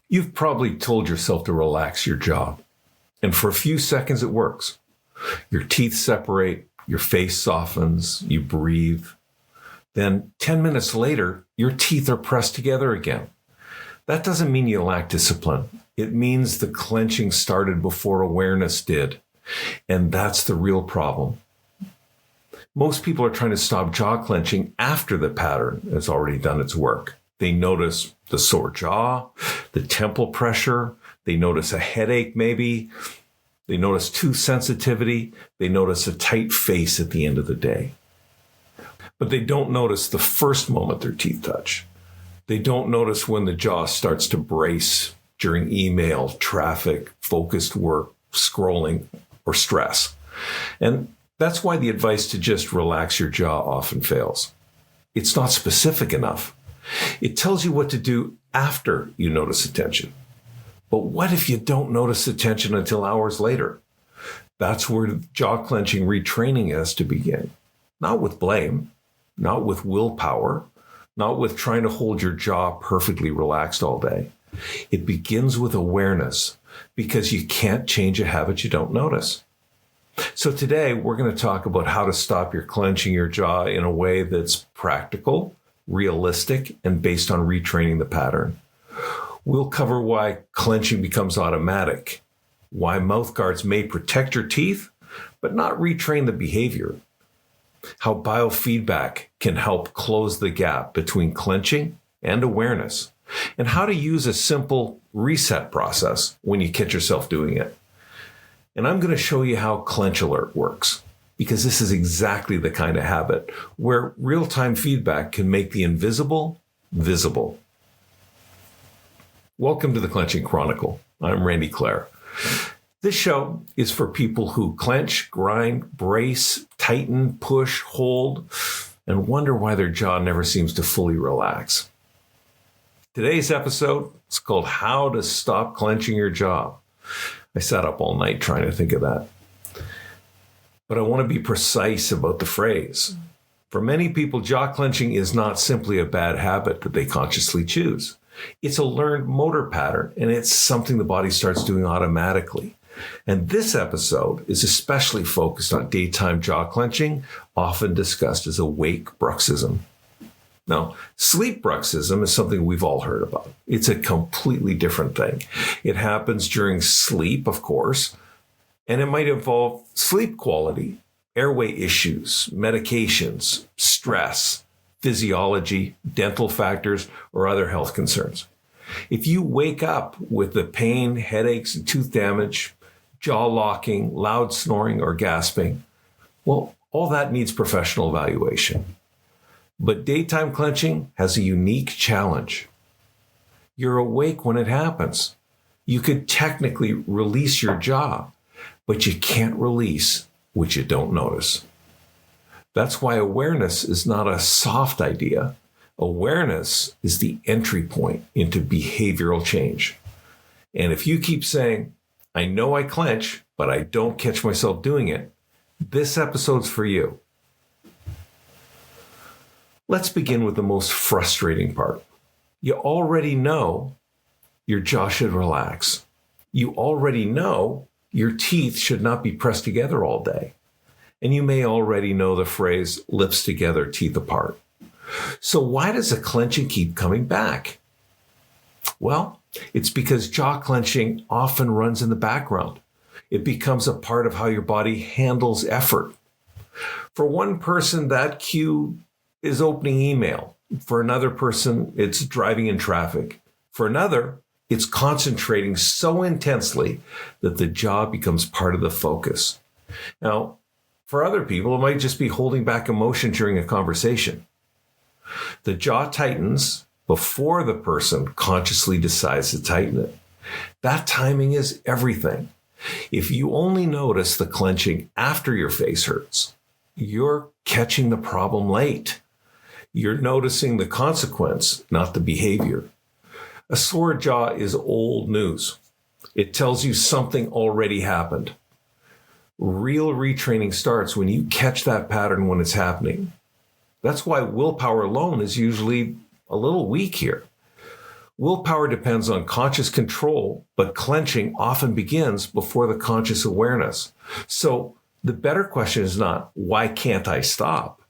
You've probably told yourself to relax your jaw, and for a few seconds it works. Your teeth separate, your face softens, you breathe. Then 10 minutes later, your teeth are pressed together again. That doesn't mean you lack discipline. It means the clenching started before awareness did. And that's the real problem. Most people are trying to stop jaw clenching after the pattern has already done its work. They notice the sore jaw, the temple pressure. They notice a headache maybe. They notice tooth sensitivity. They notice a tight face at the end of the day. But they don't notice the first moment their teeth touch. They don't notice when the jaw starts to brace during email, traffic, focused work, scrolling, or stress. And that's why the advice to just relax your jaw often fails. It's not specific enough. It tells you what to do after you notice a tension. But what if you don't notice the tension until hours later? That's where jaw clenching retraining has to begin. Not with blame, not with willpower, not with trying to hold your jaw perfectly relaxed all day. It begins with awareness, because you can't change a habit you don't notice. So today we're going to talk about how to stop your clenching your jaw in a way that's practical, realistic, and based on retraining the pattern. We'll cover why clenching becomes automatic, why mouthguards may protect your teeth, but not retrain the behavior, how biofeedback can help close the gap between clenching and awareness, and how to use a simple reset process when you catch yourself doing it. And I'm going to show you how ClenchAlert works, because this is exactly the kind of habit where real-time feedback can make the invisible visible. Welcome to the Clenching Chronicle. I'm Randy Clare. This show is for people who clench, grind, brace, tighten, push, hold, and wonder why their jaw never seems to fully relax. Today's episode is called How to Stop Clenching Your Jaw. I sat up all night trying to think of that. But I want to be precise about the phrase. For many people, jaw clenching is not simply a bad habit that they consciously choose. It's a learned motor pattern, and it's something the body starts doing automatically. And this episode is especially focused on daytime jaw clenching, often discussed as awake bruxism. Now, sleep bruxism is something we've all heard about. It's a completely different thing. It happens during sleep, of course, and it might involve sleep quality, airway issues, medications, stress, physiology, dental factors, or other health concerns. If you wake up with the pain, headaches, and tooth damage, jaw locking, loud snoring, or gasping, well, all that needs professional evaluation. But daytime clenching has a unique challenge. You're awake when it happens. You could technically release your jaw, but you can't release what you don't notice. That's why awareness is not a soft idea. Awareness is the entry point into behavioral change. And if you keep saying, I know I clench, but I don't catch myself doing it, this episode's for you. Let's begin with the most frustrating part. You already know your jaw should relax. You already know your teeth should not be pressed together all day. And you may already know the phrase, lips together, teeth apart. So why does the clenching keep coming back? Well, it's because jaw clenching often runs in the background. It becomes a part of how your body handles effort. For one person, that cue is opening email. For another person, it's driving in traffic. For another, it's concentrating so intensely that the jaw becomes part of the focus. Now, for other people, it might just be holding back emotion during a conversation. The jaw tightens before the person consciously decides to tighten it. That timing is everything. If you only notice the clenching after your face hurts, you're catching the problem late. You're noticing the consequence, not the behavior. A sore jaw is old news. It tells you something already happened. Real retraining starts when you catch that pattern when it's happening. That's why willpower alone is usually a little weak here. Willpower depends on conscious control, but clenching often begins before the conscious awareness. So the better question is not, why can't I stop?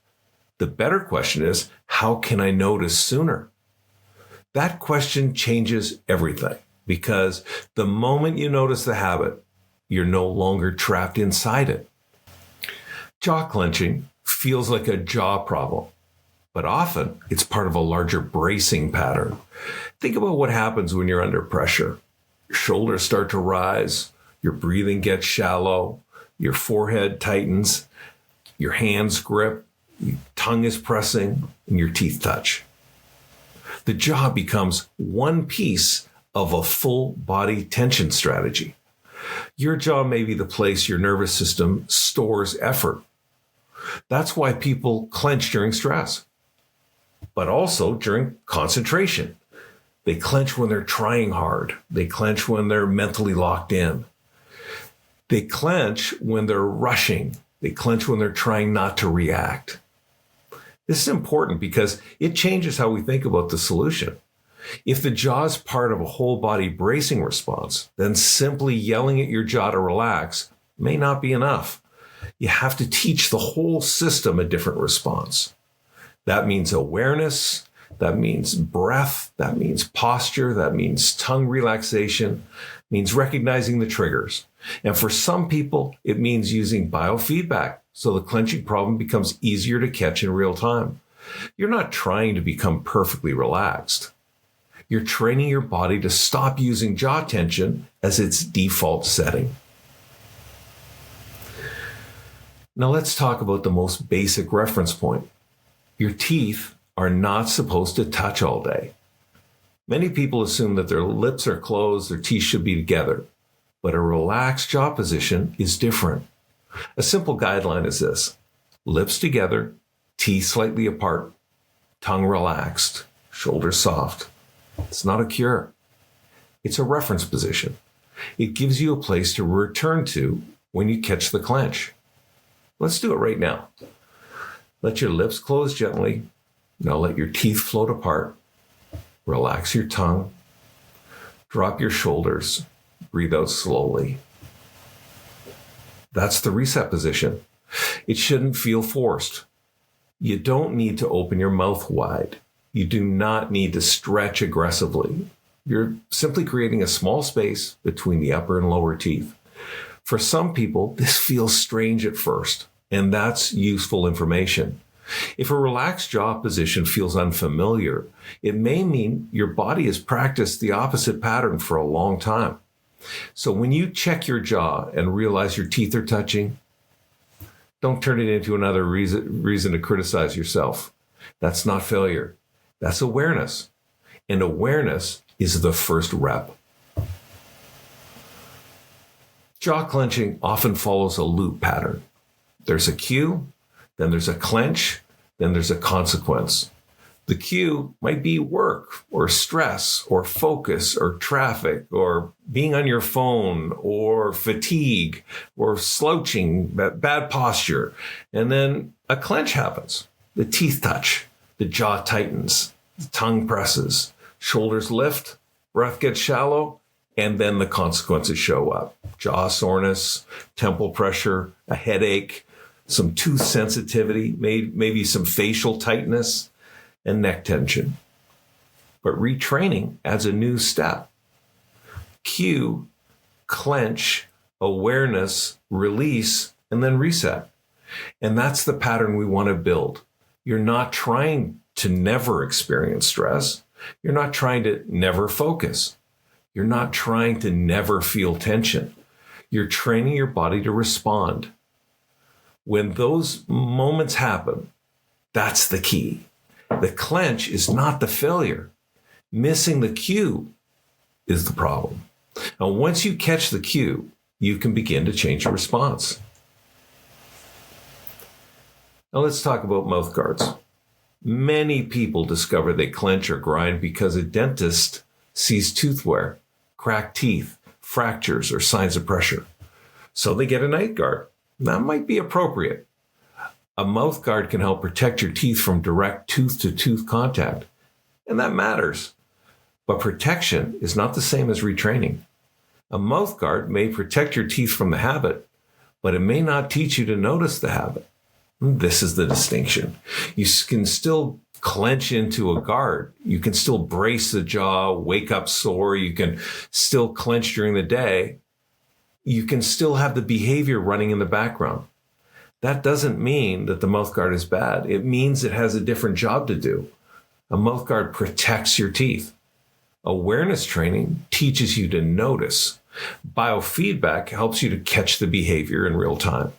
The better question is, how can I notice sooner? That question changes everything, because the moment you notice the habit, you're no longer trapped inside it. Jaw clenching feels like a jaw problem, but often it's part of a larger bracing pattern. Think about what happens when you're under pressure. Your shoulders start to rise, your breathing gets shallow, your forehead tightens, your hands grip, your tongue is pressing, and your teeth touch. The jaw becomes one piece of a full body tension strategy. Your jaw may be the place your nervous system stores effort. That's why people clench during stress, but also during concentration. They clench when they're trying hard. They clench when they're mentally locked in. They clench when they're rushing. They clench when they're trying not to react. This is important because it changes how we think about the solution. If the jaw is part of a whole body bracing response, then simply yelling at your jaw to relax may not be enough. You have to teach the whole system a different response. That means awareness, that means breath, that means posture, that means tongue relaxation, means recognizing the triggers. And for some people, it means using biofeedback, so the clenching problem becomes easier to catch in real time. You're not trying to become perfectly relaxed. You're training your body to stop using jaw tension as its default setting. Now let's talk about the most basic reference point. Your teeth are not supposed to touch all day. Many people assume that their lips are closed, their teeth should be together, but a relaxed jaw position is different. A simple guideline is this: lips together, teeth slightly apart, tongue relaxed, shoulders soft. It's not a cure. It's a reference position. It gives you a place to return to when you catch the clench. Let's do it right now. Let your lips close gently. Now let your teeth float apart. Relax your tongue. Drop your shoulders. Breathe out slowly. That's the reset position. It shouldn't feel forced. You don't need to open your mouth wide. You do not need to stretch aggressively. You're simply creating a small space between the upper and lower teeth. For some people, this feels strange at first, and that's useful information. If a relaxed jaw position feels unfamiliar, it may mean your body has practiced the opposite pattern for a long time. So when you check your jaw and realize your teeth are touching, don't turn it into another reason to criticize yourself. That's not failure. That's awareness. And awareness is the first rep. Jaw clenching often follows a loop pattern. There's a cue, then there's a clench, then there's a consequence. The cue might be work or stress or focus or traffic or being on your phone or fatigue or slouching, bad posture. And then a clench happens. The teeth touch, the jaw tightens, the tongue presses, shoulders lift, breath gets shallow, and then the consequences show up. Jaw soreness, temple pressure, a headache, some tooth sensitivity, maybe some facial tightness, and neck tension. But retraining adds a new step. Cue, clench, awareness, release, and then reset. And that's the pattern we want to build. You're not trying to never experience stress. You're not trying to never focus. You're not trying to never feel tension. You're training your body to respond. When those moments happen, that's the key. The clench is not the failure. Missing the cue is the problem. And once you catch the cue, you can begin to change your response. Now let's talk about mouth guards. Many people discover they clench or grind because a dentist sees tooth wear, cracked teeth, fractures, or signs of pressure. So they get a night guard. That might be appropriate. A mouth guard can help protect your teeth from direct tooth-to-tooth contact, and that matters. But protection is not the same as retraining. A mouth guard may protect your teeth from the habit, but it may not teach you to notice the habit. This is the distinction. You can still clench into a guard. You can still brace the jaw, wake up sore. You can still clench during the day. You can still have the behavior running in the background. That doesn't mean that the mouth guard is bad. It means it has a different job to do. A mouth guard protects your teeth. Awareness training teaches you to notice. Biofeedback helps you to catch the behavior in real time.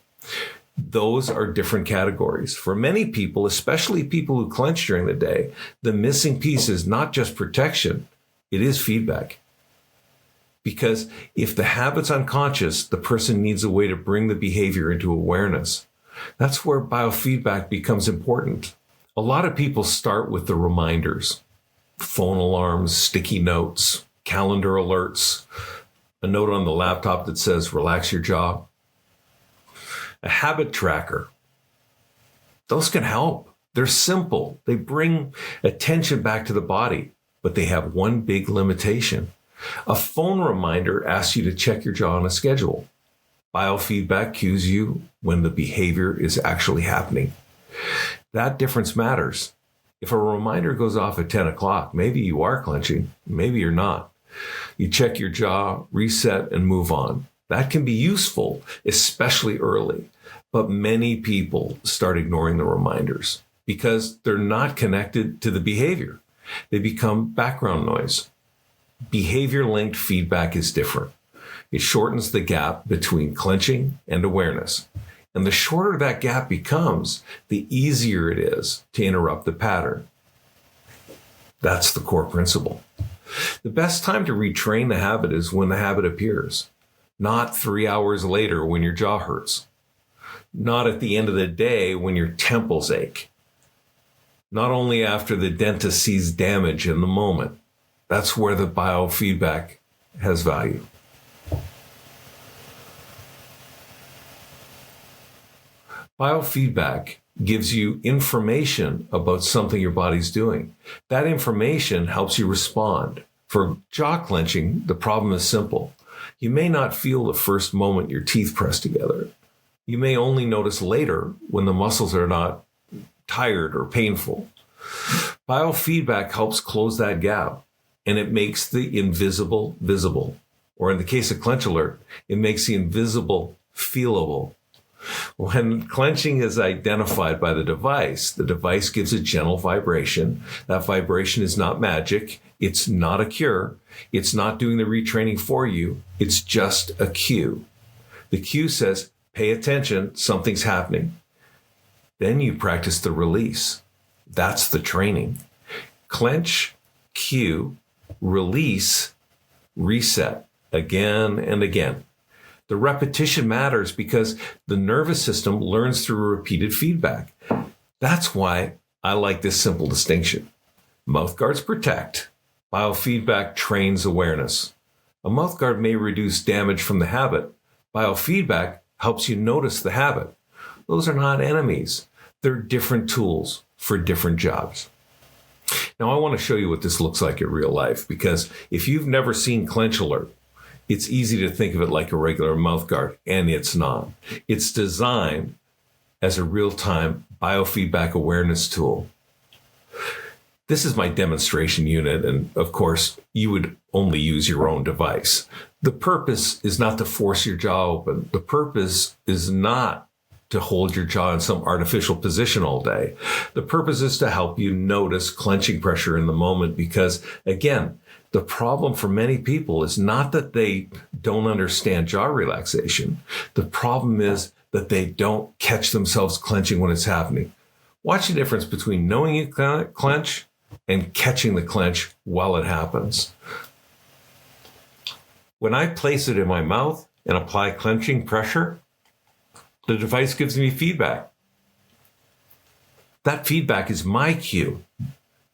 Those are different categories. For many people, especially people who clench during the day, the missing piece is not just protection, it is feedback. Because if the habit's unconscious, the person needs a way to bring the behavior into awareness. That's where biofeedback becomes important. A lot of people start with the reminders, phone alarms, sticky notes, calendar alerts, a note on the laptop that says, relax your jaw, a habit tracker. Those can help. They're simple. They bring attention back to the body, but they have one big limitation. A phone reminder asks you to check your jaw on a schedule. Biofeedback cues you when the behavior is actually happening. That difference matters. If a reminder goes off at 10 o'clock, maybe you are clenching, maybe you're not. You check your jaw, reset, and move on. That can be useful, especially early. But many people start ignoring the reminders because they're not connected to the behavior. They become background noise. Behavior-linked feedback is different. It shortens the gap between clenching and awareness. And the shorter that gap becomes, the easier it is to interrupt the pattern. That's the core principle. The best time to retrain the habit is when the habit appears, not 3 hours later when your jaw hurts, not at the end of the day when your temples ache, not only after the dentist sees damage in the moment. That's where the biofeedback has value. Biofeedback gives you information about something your body's doing. That information helps you respond. For jaw clenching, the problem is simple. You may not feel the first moment your teeth press together. You may only notice later when the muscles are not tired or painful. Biofeedback helps close that gap, and it makes the invisible visible. Or in the case of ClenchAlert, it makes the invisible feelable. When clenching is identified by the device gives a gentle vibration. That vibration is not magic. It's not a cure. It's not doing the retraining for you. It's just a cue. The cue says, pay attention, something's happening. Then you practice the release. That's the training. Clench, cue, release, reset, again and again. The repetition matters because the nervous system learns through repeated feedback. That's why I like this simple distinction. Mouthguards protect. Biofeedback trains awareness. A mouthguard may reduce damage from the habit. Biofeedback helps you notice the habit. Those are not enemies. They're different tools for different jobs. Now, I want to show you what this looks like in real life, because if you've never seen ClenchAlert, it's easy to think of it like a regular mouthguard, and it's not. It's designed as a real-time biofeedback awareness tool. This is my demonstration unit, and of course, you would only use your own device. The purpose is not to force your jaw open. The purpose is not to hold your jaw in some artificial position all day. The purpose is to help you notice clenching pressure in the moment, because, again, the problem for many people is not that they don't understand jaw relaxation. The problem is that they don't catch themselves clenching when it's happening. Watch the difference between knowing you clench and catching the clench while it happens. When I place it in my mouth and apply clenching pressure, the device gives me feedback. That feedback is my cue,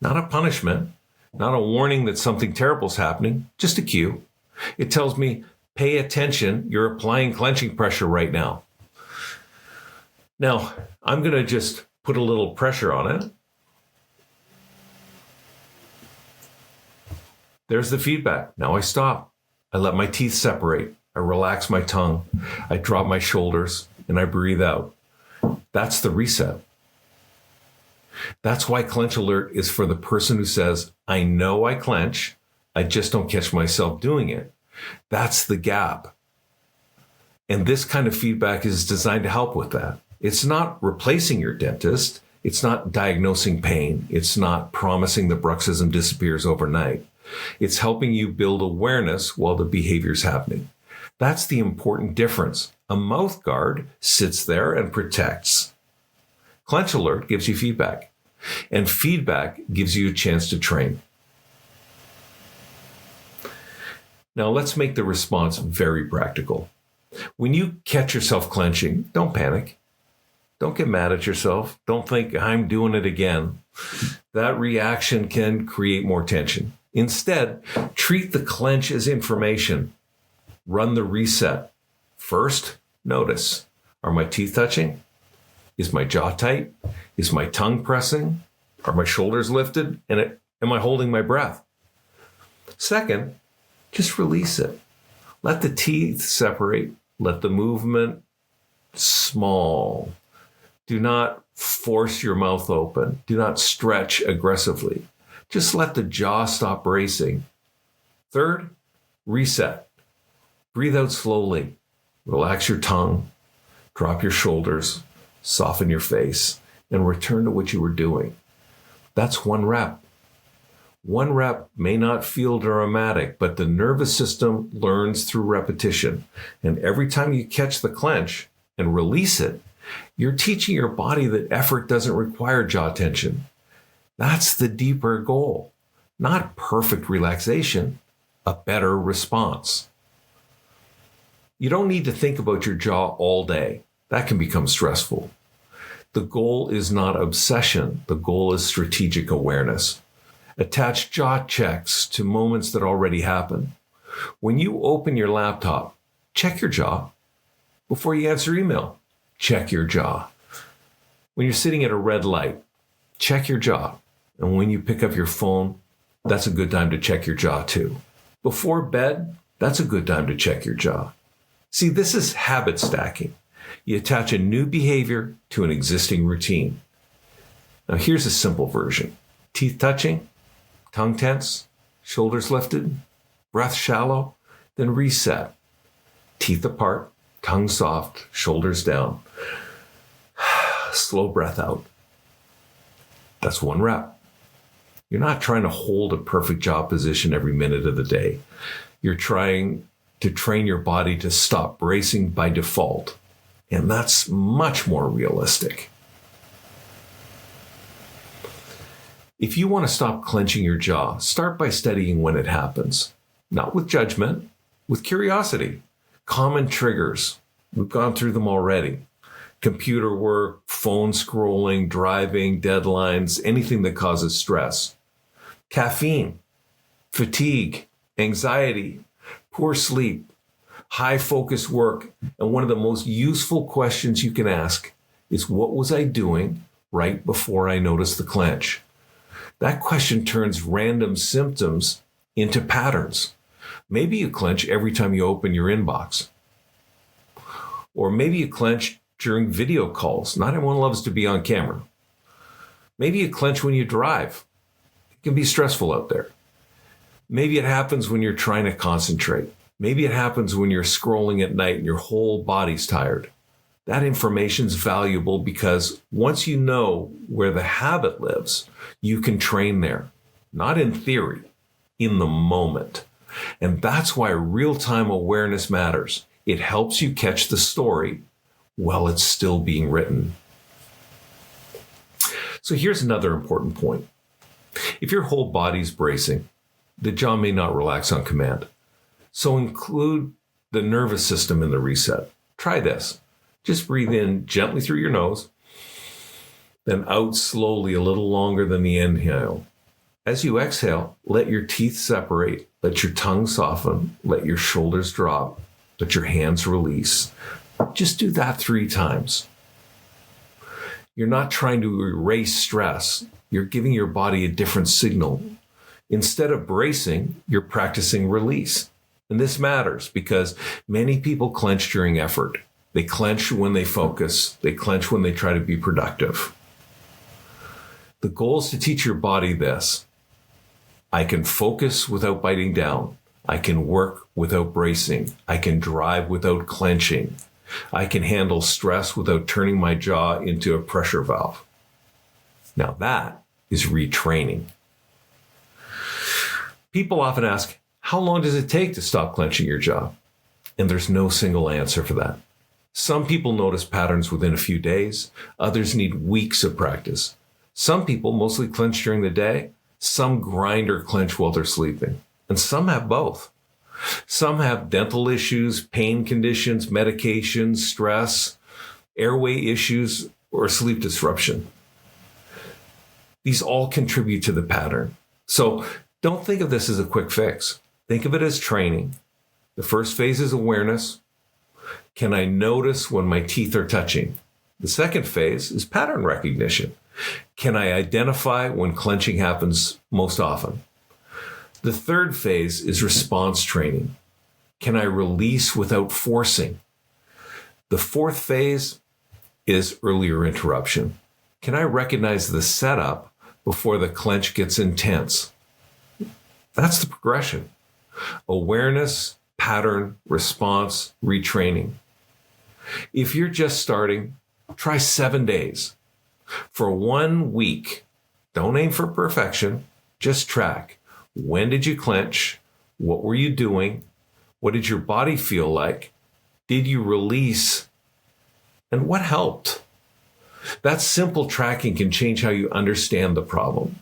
not a punishment. Not a warning that something terrible is happening, just a cue. It tells me, pay attention, you're applying clenching pressure right now. Now, I'm going to just put a little pressure on it. There's the feedback. Now I stop. I let my teeth separate. I relax my tongue. I drop my shoulders and I breathe out. That's the reset. That's why ClenchAlert is for the person who says, I know I clench, I just don't catch myself doing it. That's the gap. And this kind of feedback is designed to help with that. It's not replacing your dentist. It's not diagnosing pain. It's not promising the bruxism disappears overnight. It's helping you build awareness while the behavior's happening. That's the important difference. A mouth guard sits there and protects. ClenchAlert gives you feedback, and feedback gives you a chance to train. Now let's make the response very practical. When you catch yourself clenching, don't panic. Don't get mad at yourself. Don't think, I'm doing it again. That reaction can create more tension. Instead, treat the clench as information. Run the reset. First, notice, are my teeth touching? Is my jaw tight? Is my tongue pressing? Are my shoulders lifted? And am I holding my breath? Second, just release it. Let the teeth separate. Let the movement small. Do not force your mouth open. Do not stretch aggressively. Just let the jaw stop bracing. Third, reset. Breathe out slowly. Relax your tongue. Drop your shoulders. Soften your face. And return to what you were doing. That's one rep. One rep may not feel dramatic, but the nervous system learns through repetition. And every time you catch the clench and release it, you're teaching your body that effort doesn't require jaw tension. That's the deeper goal. Not perfect relaxation, a better response. You don't need to think about your jaw all day. That can become stressful. The goal is not obsession. The goal is strategic awareness. Attach jaw checks to moments that already happen. When you open your laptop, check your jaw. Before you answer email, check your jaw. When you're sitting at a red light, check your jaw. And when you pick up your phone, that's a good time to check your jaw too. Before bed, that's a good time to check your jaw. See, this is habit stacking. You attach a new behavior to an existing routine. Now here's a simple version. Teeth touching, tongue tense, shoulders lifted, breath shallow, then reset. Teeth apart, tongue soft, shoulders down. Slow breath out. That's one rep. You're not trying to hold a perfect jaw position every minute of the day. You're trying to train your body to stop bracing by default. And that's much more realistic. If you want to stop clenching your jaw, start by studying when it happens. Not with judgment, with curiosity. Common triggers. We've gone through them already. Computer work, phone scrolling, driving, deadlines, anything that causes stress. Caffeine, fatigue, anxiety, poor sleep, high focus work. And one of the most useful questions you can ask is, what was I doing right before I noticed the clench? That question turns random symptoms into patterns. Maybe you clench every time you open your inbox. Or maybe you clench during video calls. Not everyone loves to be on camera. Maybe you clench when you drive. It can be stressful out there. Maybe it happens when you're trying to concentrate. Maybe it happens when you're scrolling at night and your whole body's tired. That information's valuable because once you know where the habit lives, you can train there. Not in theory, in the moment. And that's why real-time awareness matters. It helps you catch the story while it's still being written. So here's another important point. If your whole body's bracing, the jaw may not relax on command. So include the nervous system in the reset. Try this. Just breathe in gently through your nose, then out slowly a little longer than the inhale. As you exhale, let your teeth separate, let your tongue soften, let your shoulders drop, let your hands release. Just do that 3 times. You're not trying to erase stress. You're giving your body a different signal. Instead of bracing, you're practicing release. And this matters because many people clench during effort. They clench when they focus. They clench when they try to be productive. The goal is to teach your body this. I can focus without biting down. I can work without bracing. I can drive without clenching. I can handle stress without turning my jaw into a pressure valve. Now that is retraining. People often ask, how long does it take to stop clenching your jaw? And there's no single answer for that. Some people notice patterns within a few days. Others need weeks of practice. Some people mostly clench during the day. Some grind or clench while they're sleeping. And some have both. Some have dental issues, pain conditions, medications, stress, airway issues, or sleep disruption. These all contribute to the pattern. So don't think of this as a quick fix. Think of it as training. The first phase is awareness. Can I notice when my teeth are touching? The second phase is pattern recognition. Can I identify when clenching happens most often? The third phase is response training. Can I release without forcing? The fourth phase is earlier interruption. Can I recognize the setup before the clench gets intense? That's the progression. Awareness, pattern, response, retraining. If you're just starting, try 7 days. For 1 week, don't aim for perfection, just track. When did you clench? What were you doing? What did your body feel like? Did you release? And what helped? That simple tracking can change how you understand the problem.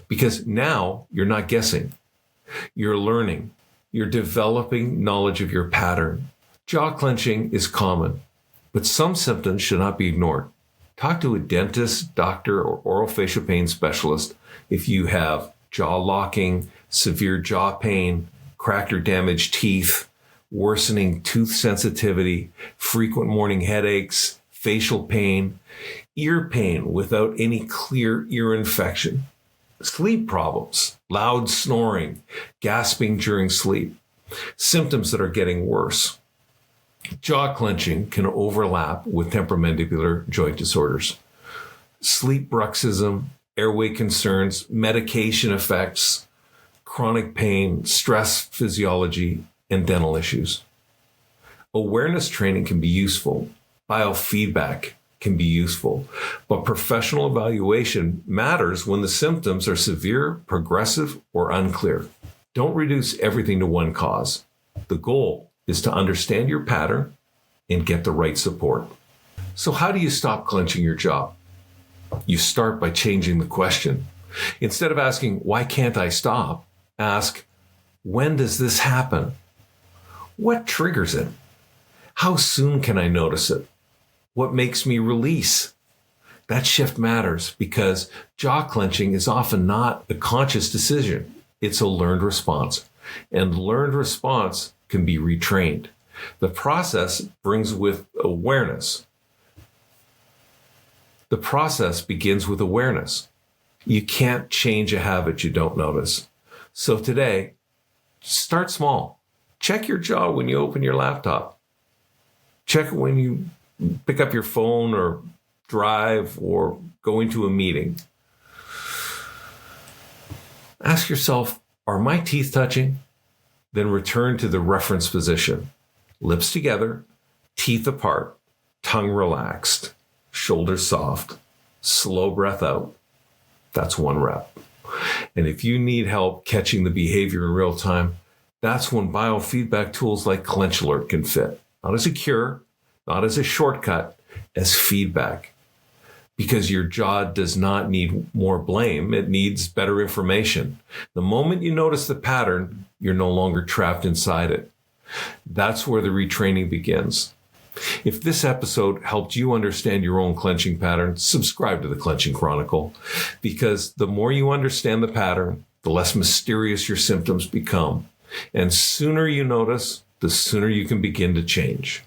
Because now you're not guessing. You're learning. You're developing knowledge of your pattern. Jaw clenching is common, but some symptoms should not be ignored. Talk to a dentist, doctor, or oral-facial pain specialist if you have jaw locking, severe jaw pain, cracked or damaged teeth, worsening tooth sensitivity, frequent morning headaches, facial pain, ear pain without any clear ear infection, sleep problems, loud snoring, gasping during sleep, symptoms that are getting worse. Jaw clenching can overlap with temporomandibular joint disorders, sleep bruxism, airway concerns, medication effects, chronic pain, stress physiology, and dental issues. Awareness training can be useful. Biofeedback can be useful, but professional evaluation matters when the symptoms are severe, progressive, or unclear. Don't reduce everything to one cause. The goal is to understand your pattern and get the right support. So how do you stop clenching your jaw? You start by changing the question. Instead of asking, why can't I stop? Ask, when does this happen? What triggers it? How soon can I notice it? What makes me release? That shift matters because jaw clenching is often not a conscious decision. It's a learned response. And learned response can be retrained. The process brings with awareness. The process begins with awareness. You can't change a habit you don't notice. So today, start small. Check your jaw when you open your laptop. Check it when you pick up your phone or drive or go into a meeting. Ask yourself, are my teeth touching? Then return to the reference position. Lips together, teeth apart, tongue relaxed, shoulders soft, slow breath out. That's 1 rep. And if you need help catching the behavior in real time, that's when biofeedback tools like ClenchAlert can fit. Not as a cure, not as a shortcut, as feedback. Because your jaw does not need more blame, it needs better information. The moment you notice the pattern, you're no longer trapped inside it. That's where the retraining begins. If this episode helped you understand your own clenching pattern, subscribe to the Clenching Chronicle, because the more you understand the pattern, the less mysterious your symptoms become. And sooner you notice, the sooner you can begin to change.